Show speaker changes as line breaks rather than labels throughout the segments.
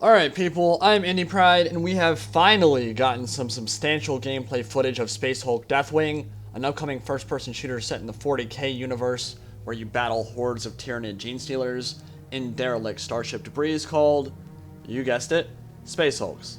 Alright people, I'm Indypride, and we have finally gotten some substantial gameplay footage of Space Hulk Deathwing, an upcoming first-person shooter set in the 40k universe, where you battle hordes of Tyranid Genestealers in derelict starship debris called, you guessed it, Space Hulks.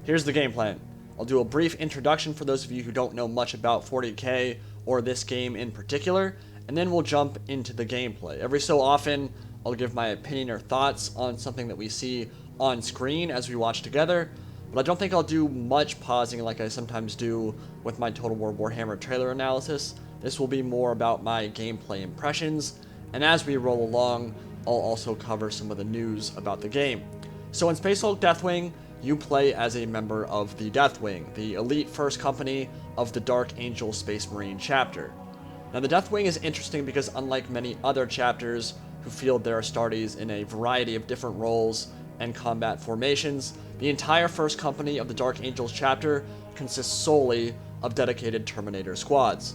Here's the game plan. I'll do a brief introduction for those of you who don't know much about 40k or this game in particular, and then we'll jump into the gameplay. Every so often, I'll give my opinion or thoughts on something that we see on screen as we watch together, but I don't think I'll do much pausing like I sometimes do with my Total War Warhammer trailer analysis. This will be more about my gameplay impressions, and as we roll along, I'll also cover some of the news about the game. So in Space Hulk Deathwing, you play as a member of the Deathwing, the elite first company of the Dark Angel Space Marine chapter. Now the Deathwing is interesting because unlike many other chapters who field their Astartes in a variety of different roles and combat formations, the entire first company of the Dark Angels chapter consists solely of dedicated Terminator squads.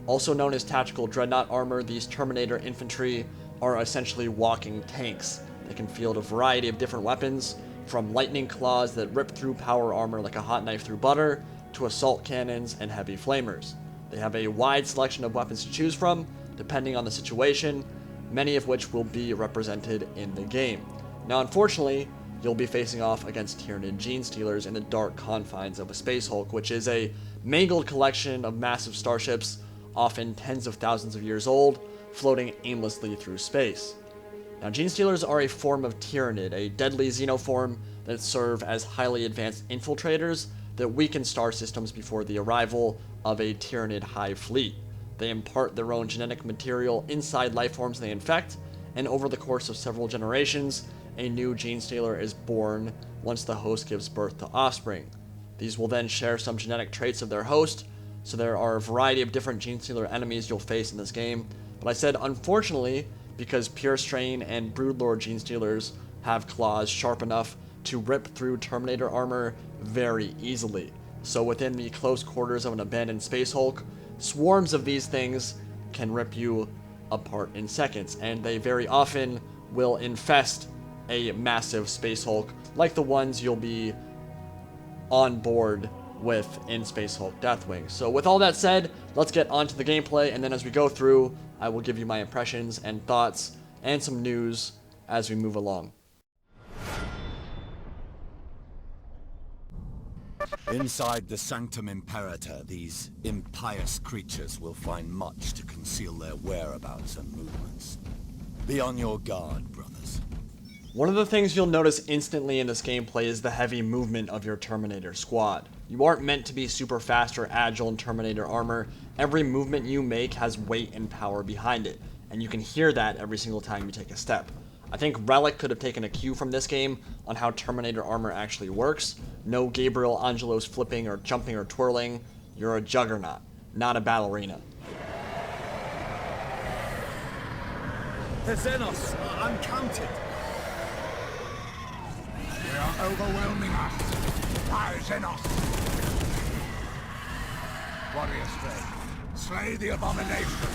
Also known as Tactical Dreadnought Armor, these Terminator infantry are essentially walking tanks. They can field a variety of different weapons, from lightning claws that rip through power armor like a hot knife through butter, to assault cannons and heavy flamers. They have a wide selection of weapons to choose from, depending on the situation, many of which will be represented in the game. Now, unfortunately, you'll be facing off against Tyranid Genestealers in the dark confines of a Space Hulk, which is a mangled collection of massive starships, often tens of thousands of years old, floating aimlessly through space. Now, Genestealers are a form of Tyranid, a deadly xenoform that serve as highly advanced infiltrators that weaken star systems before the arrival of a Tyranid hive fleet. They impart their own genetic material inside lifeforms they infect, and over the course of several generations, a new Genestealer is born once the host gives birth to offspring. These will then share some genetic traits of their host, so there are a variety of different Genestealer enemies you'll face in this game, but I said unfortunately because Pure Strain and Broodlord Genestealers have claws sharp enough to rip through Terminator armor very easily. So within the close quarters of an abandoned Space Hulk, swarms of these things can rip you apart in seconds, and they very often will infest a massive Space Hulk like the ones you'll be on board with in Space Hulk Deathwing. So with all that said, let's get on to the gameplay, and then as we go through, I will give you my impressions and thoughts and some news as we move along.
Inside the Sanctum Imperator, these impious creatures will find much to conceal their whereabouts and movements. Be on your guard, brothers.
One of the things you'll notice instantly in this gameplay is the heavy movement of your Terminator squad. You aren't meant to be super fast or agile in Terminator armor. Every movement you make has weight and power behind it, and you can hear that every single time you take a step. I think Relic could have taken a cue from this game on how Terminator armor actually works. No Gabriel Angelos flipping or jumping or twirling. You're a juggernaut, not a ballerina.
The Xenos are uncounted. They are overwhelming us. Fire Xenos! Warrior Stray, slay the abomination!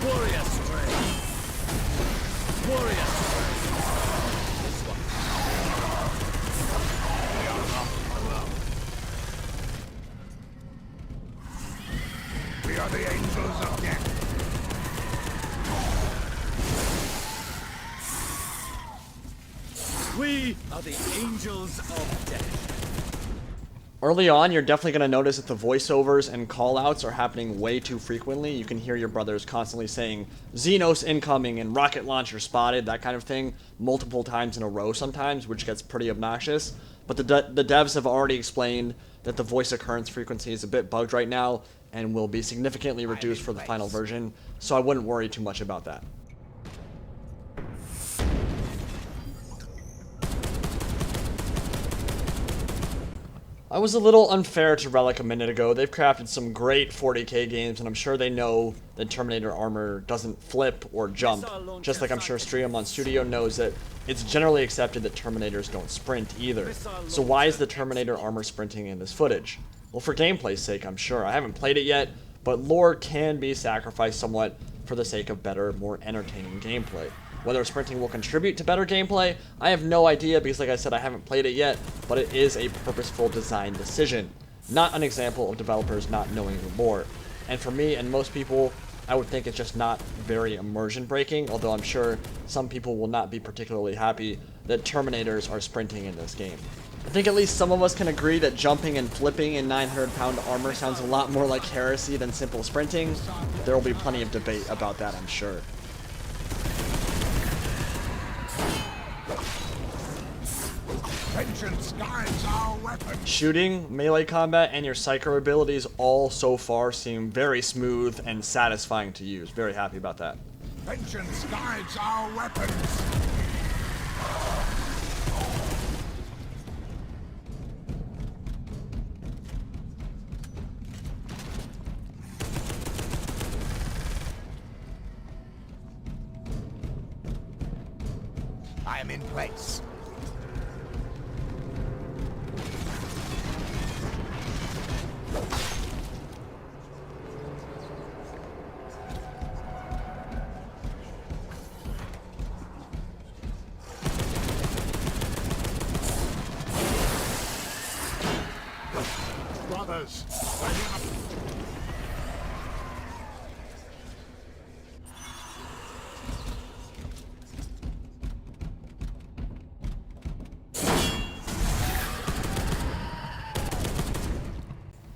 Warrior Stray! Warrior Stray! This one. We are not alone. We are the angels of death. We are the angels of death.
Early on, you're definitely going to notice that the voiceovers and callouts are happening way too frequently. You can hear your brothers constantly saying, Xenos incoming and rocket launcher spotted, that kind of thing, multiple times in a row sometimes, which gets pretty obnoxious. But the devs have already explained that the voice occurrence frequency is a bit bugged right now and will be significantly reduced for the final version, so I wouldn't worry too much about that. I was a little unfair to Relic a minute ago. They've crafted some great 40k games, and I'm sure they know that Terminator armor doesn't flip or jump. Just like I'm sure Streamon Studio knows that it's generally accepted that Terminators don't sprint either. So why is the Terminator armor sprinting in this footage? Well, for gameplay's sake, I'm sure. I haven't played it yet, but lore can be sacrificed somewhat for the sake of better, more entertaining gameplay. Whether sprinting will contribute to better gameplay, I have no idea because like I said, I haven't played it yet, but it is a purposeful design decision, not an example of developers not knowing more. And for me and most people, I would think it's just not very immersion breaking, although I'm sure some people will not be particularly happy that Terminators are sprinting in this game. I think at least some of us can agree that jumping and flipping in 900-pound armor sounds a lot more like heresy than simple sprinting. There will be plenty of debate about that, I'm sure.
Vengeance guides our weapon.
Shooting, melee combat, and your psycho abilities all so far seem very smooth and satisfying to use. Very happy about that.
Vengeance guides our weapons. I am in place. Brothers, ready up.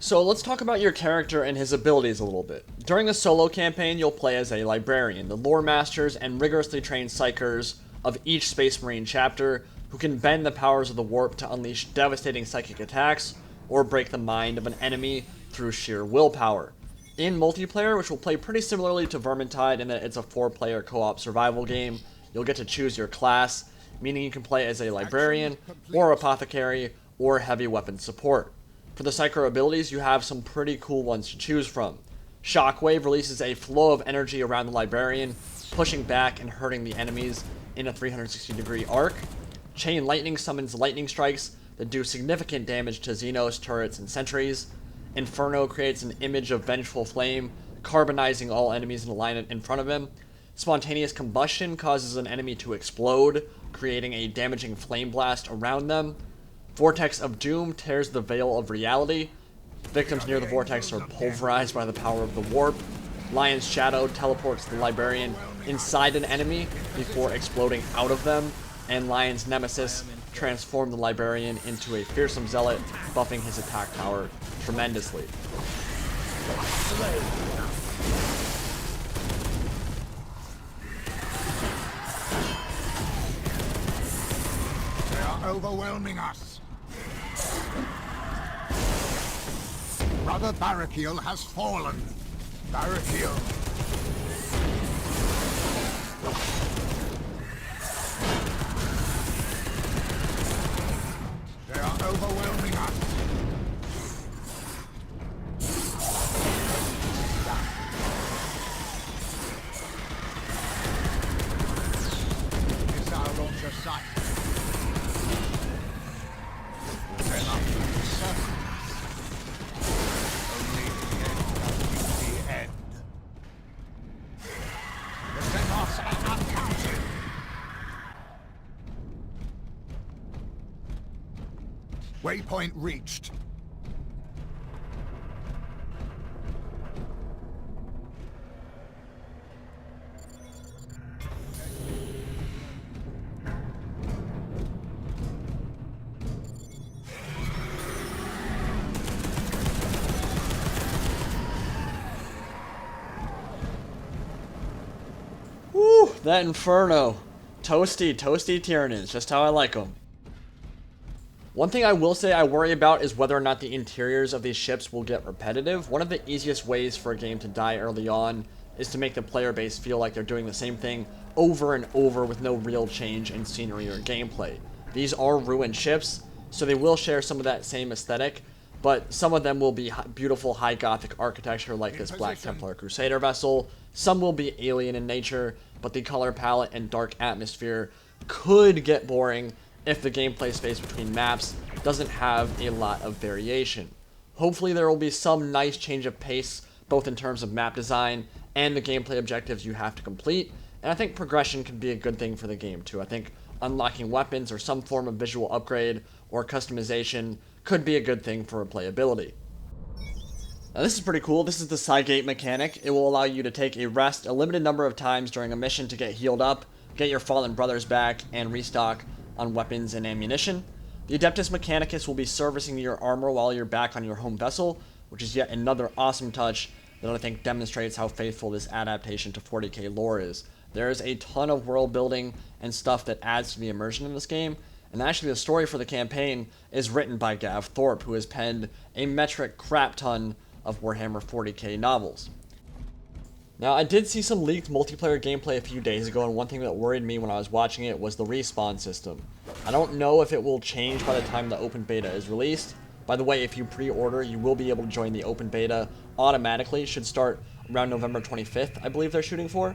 So let's talk about your character and his abilities a little bit. During the solo campaign, you'll play as a librarian, the lore masters and rigorously trained psychers of each Space Marine chapter who can bend the powers of the warp to unleash devastating psychic attacks or break the mind of an enemy through sheer willpower. In multiplayer, which will play pretty similarly to Vermintide in that it's a 4-player co-op survival game, you'll get to choose your class, meaning you can play as a librarian or apothecary or heavy weapon support. For the psycho abilities, you have some pretty cool ones to choose from. Shockwave releases a flow of energy around the librarian, pushing back and hurting the enemies in a 360-degree arc. Chain Lightning summons lightning strikes that do significant damage to Xenos, turrets, and sentries. Inferno creates an image of vengeful flame, carbonizing all enemies in a line in front of him. Spontaneous combustion causes an enemy to explode, creating a damaging flame blast around them. Vortex of Doom tears the veil of reality. Victims near the vortex are pulverized by the power of the warp. Lion's Shadow teleports the librarian inside an enemy before exploding out of them. And Lion's Nemesis transforms the librarian into a fearsome zealot, buffing his attack power tremendously.
They are overwhelming us. Brother Barakiel has fallen. Barakiel. They are overwhelming us. Missile launcher sight. They're up to the surface. Only the end will be the end. The Xenos are uncounted. Waypoint reached.
Woo, that Inferno. Toasty Tyranids, just how I like them. One thing I will say I worry about is whether or not the interiors of these ships will get repetitive. One of the easiest ways for a game to die early on is to make the player base feel like they're doing the same thing over and over with no real change in scenery or gameplay. These are ruined ships, so they will share some of that same aesthetic, but some of them will be beautiful high Gothic architecture like this Black Templar Crusader vessel. Some will be alien in nature, but the color palette and dark atmosphere could get boring if the gameplay space between maps doesn't have a lot of variation. Hopefully there will be some nice change of pace, both in terms of map design and the gameplay objectives you have to complete, And I think progression can be a good thing for the game too. I think unlocking weapons or some form of visual upgrade or customization could be a good thing for replayability. Now this is pretty cool. This is the Cygate mechanic. It will allow you to take a rest a limited number of times during a mission to get healed up, get your fallen brothers back, and restock on weapons and ammunition. The Adeptus Mechanicus will be servicing your armor while you're back on your home vessel, which is yet another awesome touch that I think demonstrates how faithful this adaptation to 40k lore is. There is a ton of world building and stuff that adds to the immersion in this game, and actually the story for the campaign is written by Gav Thorpe, who has penned a metric crap ton of Warhammer 40k novels. Now, I did see some leaked multiplayer gameplay a few days ago, and one thing that worried me when I was watching it was the respawn system. I don't know if it will change by the time the open beta is released. By the way, if you pre-order, you will be able to join the open beta automatically. It should start around November 25th, I believe they're shooting for.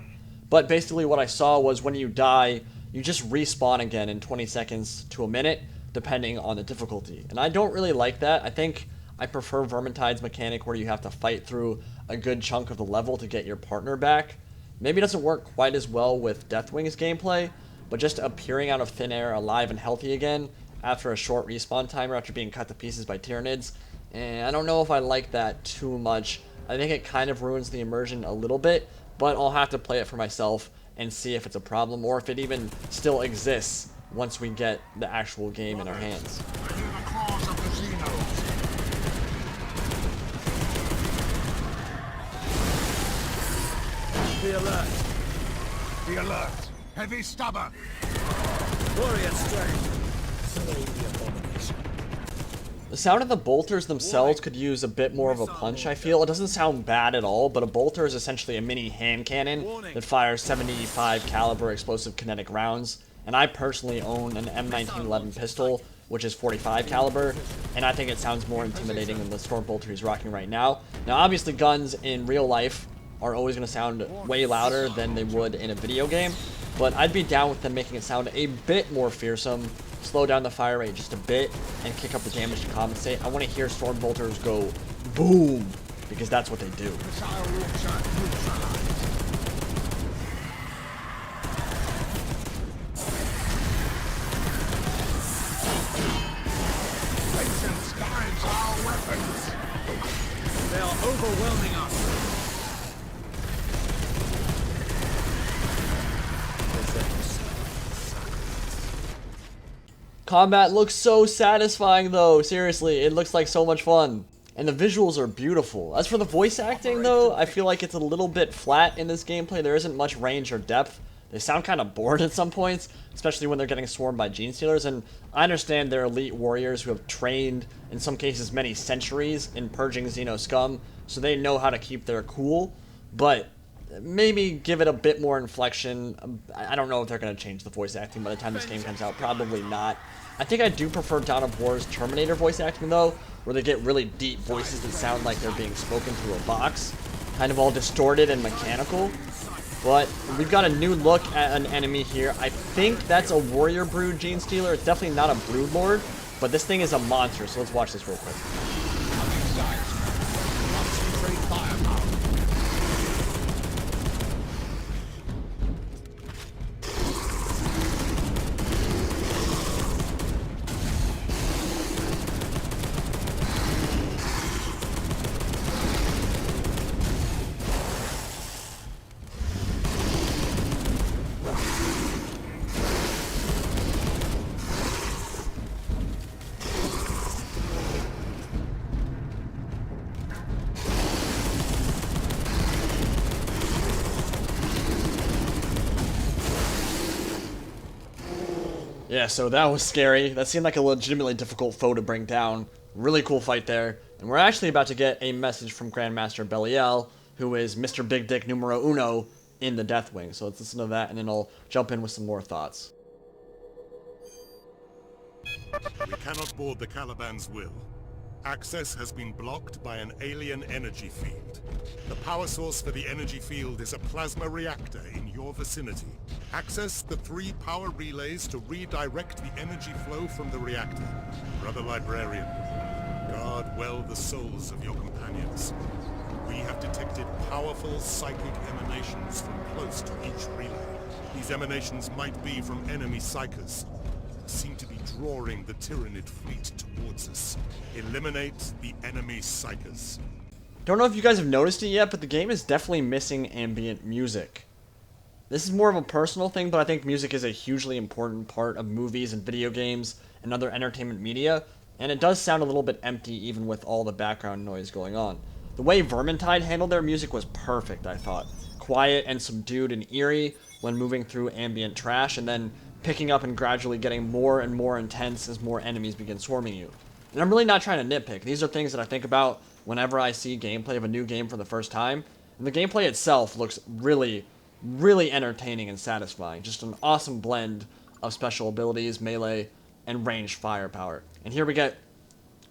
But basically what I saw was when you die, you just respawn again in 20 seconds to a minute, depending on the difficulty. And I don't really like that. I think I prefer Vermintide's mechanic where you have to fight through a good chunk of the level to get your partner back. Maybe it doesn't work quite as well with Deathwing's gameplay, but just appearing out of thin air alive and healthy again after a short respawn timer after being cut to pieces by Tyranids, and I don't know if I like that too much. I think it kind of ruins the immersion a little bit, but I'll have to play it for myself and see if it's a problem or if it even still exists once we get the actual game in our hands.
I hear the claws of the Xenos.
Be alert.
Be alert. Heavy stubber.
Warrior strength. Slay the abomination.
The sound of the bolters themselves could use a bit more of a punch, I feel. It doesn't sound bad at all, but a bolter is essentially a mini hand cannon that fires 75 caliber explosive kinetic rounds. And I personally own an M1911 pistol, which is 45 caliber, and I think it sounds more intimidating than the Storm Bolter he's rocking right now. Now, obviously, guns in real life are always going to sound way louder than they would in a video game, but I'd be down with them making it sound a bit more fearsome, slow down the fire rate just a bit, and kick up the damage to compensate. I want to hear Storm Bolters go boom, because that's what they do.
Missile launcher neutralized. Patience guides our weapons.
They are overwhelming us.
Combat looks so satisfying though, seriously, it looks like so much fun. And the visuals are beautiful. As for the voice acting though, I feel like it's a little bit flat in this gameplay. There isn't much range or depth. They sound kind of bored at some points, especially when they're getting swarmed by Genestealers, and I understand they're elite warriors who have trained, in some cases many centuries, in purging Xeno scum, so they know how to keep their cool, but maybe give it a bit more inflection. I don't know if they're going to change the voice acting by the time this game comes out, probably not. I think I do prefer Dawn of War's Terminator voice acting though, where they get really deep voices that sound like they're being spoken through a box, kind of all distorted and mechanical. But we've got a new look at an enemy here. I think that's a Warrior Brood Genestealer. It's definitely not a Brood Lord, but this thing is a monster, so let's watch this real quick.
Concentrate firepower.
Yeah, so that was scary. That seemed like a legitimately difficult foe to bring down. Really cool fight there. And we're actually about to get a message from Grandmaster Belial, who is Mr. Big Dick numero uno in the Deathwing. So let's listen to that, and then I'll jump in with some more thoughts.
We cannot board the Caliban's will. Access has been blocked by an alien energy field. The power source for the energy field is a plasma reactor in your vicinity. Access the 3 power relays to redirect the energy flow from the reactor. Brother Librarian, guard well the souls of your companions. We have detected powerful psychic emanations from close to each relay. These emanations might be from enemy psychers. Seem to be drawing the Tyranid fleet towards us. Eliminate the enemy psychers.
Don't know if you guys have noticed it yet, but the game is definitely missing ambient music. This is more of a personal thing, but I think music is a hugely important part of movies and video games and other entertainment media, and it does sound a little bit empty even with all the background noise going on. The way Vermintide handled their music was perfect, I thought. Quiet and subdued and eerie when moving through ambient trash, and then picking up and gradually getting more and more intense as more enemies begin swarming you. And I'm really not trying to nitpick. These are things that I think about whenever I see gameplay of a new game for the first time. And the gameplay itself looks really, really entertaining and satisfying. Just an awesome blend of special abilities, melee, and ranged firepower. And here we get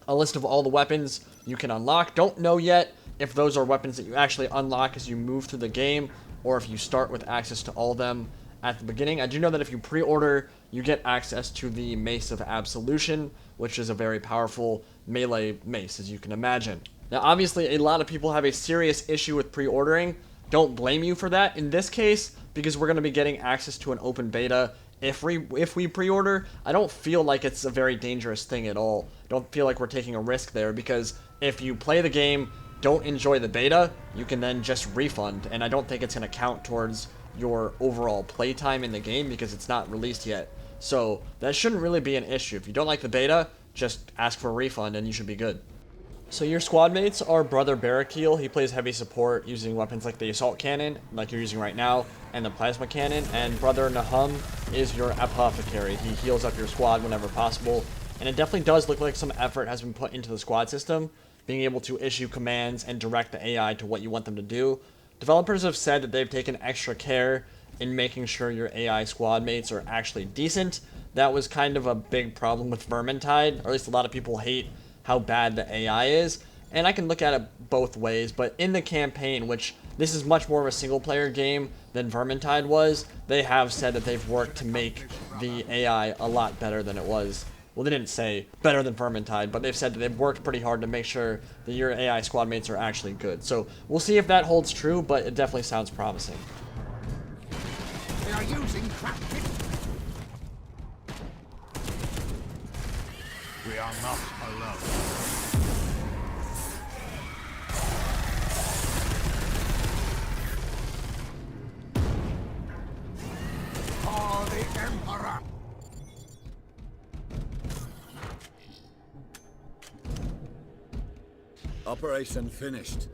a list of all the weapons you can unlock. Don't know yet if those are weapons that you actually unlock as you move through the game, or if you start with access to all of them at the beginning. I do know that if you pre-order, you get access to the Mace of Absolution, which is a very powerful melee mace, as you can imagine. Now, obviously, a lot of people have a serious issue with pre-ordering. Don't blame you for that. In this case, because we're going to be getting access to an open beta if we pre-order, I don't feel like it's a very dangerous thing at all. Don't feel like we're taking a risk there, because if you play the game, don't enjoy the beta, you can then just refund, and I don't think it's going to count towards your overall playtime in the game because it's not released yet. So that shouldn't really be an issue. If you don't like the beta, just ask for a refund and you should be good. So your squad mates are Brother Barrakiel. He plays heavy support using weapons like the assault cannon, like you're using right now, and the plasma cannon. And Brother Nahum is your apothecary. He heals up your squad whenever possible. And it definitely does look like some effort has been put into the squad system, being able to issue commands and direct the AI to what you want them to do. Developers have said that they've taken extra care in making sure your AI squad mates are actually decent. That was kind of a big problem with Vermintide, or at least a lot of people hate how bad the AI is. And I can look at it both ways, but in the campaign, which this is much more of a single-player game than Vermintide was, they have said that they've worked to make the AI a lot better than it was. Well, they didn't say better than Vermintide, but they've said that they've worked pretty hard to make sure that your AI squad mates are actually good. So we'll see if that holds true, but it definitely sounds promising.
They are using trap pit. We are not alone. For the Emperor.
Operation finished.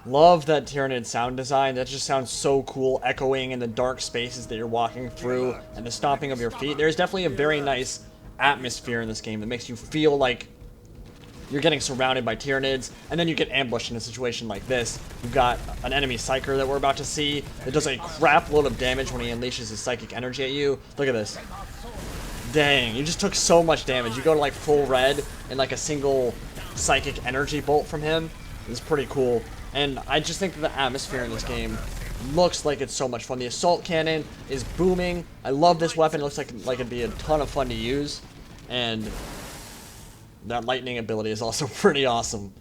Love that Tyranid sound design. That just sounds so cool, echoing in the dark spaces that you're walking through and the stomping of your feet. There's definitely a very nice atmosphere in this game that makes you feel like you're getting surrounded by Tyranids, and then you get ambushed in a situation like this. You've got an enemy Psyker that we're about to see that does a crap load of damage when he unleashes his psychic energy at you. Look at this. Dang, you just took so much damage. You go to like full red and like a single psychic energy bolt from him. It's pretty cool. And I just think that the atmosphere in this game looks like it's so much fun. The assault cannon is booming. I love this weapon. It looks like it'd be a ton of fun to use. And that lightning ability is also pretty awesome.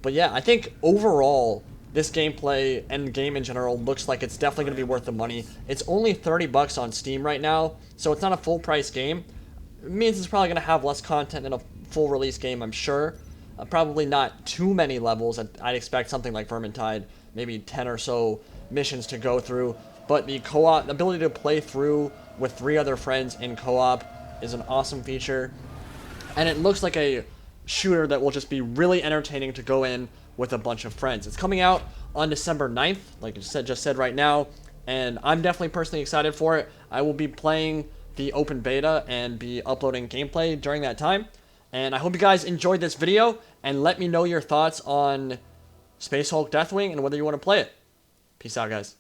But yeah, I think overall, this gameplay and game in general looks like it's definitely going to be worth the money. It's only $30 on Steam right now, so it's not a full price game. It means it's probably going to have less content than a full release game, I'm sure. Probably not too many levels. I'd expect something like Vermintide, maybe 10 or so missions to go through. But the co-op, the ability to play through with 3 other friends in co-op is an awesome feature. And it looks like a shooter that will just be really entertaining to go in with a bunch of friends. It's coming out on December 9th, like I just said right now, and I'm definitely personally excited for it. I will be playing the open beta and be uploading gameplay during that time. And I hope you guys enjoyed this video, and let me know your thoughts on Space Hulk Deathwing and whether you want to play it. Peace out, guys.